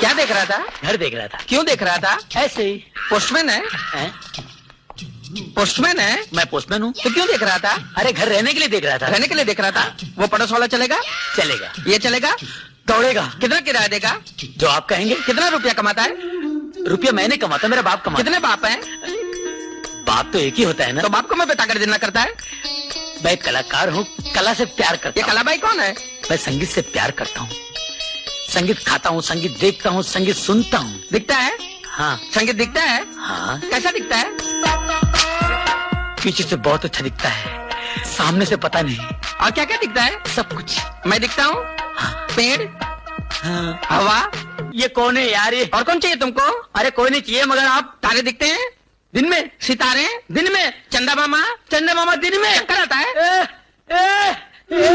क्या देख रहा था? घर देख रहा था। क्यों देख रहा था? ऐसे ही। पोस्टमैन है? पोस्टमैन है? मैं पोस्टमैन हूँ। तो क्यों देख रहा था? अरे घर रहने के लिए देख रहा था। रहने के लिए देख रहा था। वो पड़ोस वाला चलेगा? चलेगा। ये चलेगा? दौड़ेगा। कितना किराया देगा? जो आप कहेंगे। कितना रुपया कमाता है? रुपया मैंने कमाता, मेरा बाप कमाता। कितने बाप हैं? बाप तो एक ही होता है ना। तो बाप को मैं बताकर देना करता है? मैं एक कलाकार हूँ, कला से प्यार करता ये हूँ। कला भाई कौन है? मैं संगीत से प्यार करता हूँ। संगीत खाता हूँ, संगीत देखता हूँ, संगीत सुनता हूँ। दिखता है? हाँ। संगीत दिखता है? हाँ। कैसा दिखता है? पीछे से बहुत अच्छा दिखता है, सामने से पता नहीं। और क्या क्या दिखता है? सब कुछ। मैं दिखता हूँ? हाँ। पेड़, हाँ। हवा। ये कौन है यार ये? और कौन चाहिए तुमको? अरे कोई नहीं चाहिए, मगर आप। तारे दिखते हैं? दिन में। सितारे दिन में। चंदा मामा चंदा मामा दिन में। चक्कर आता है? ए, ए, ए,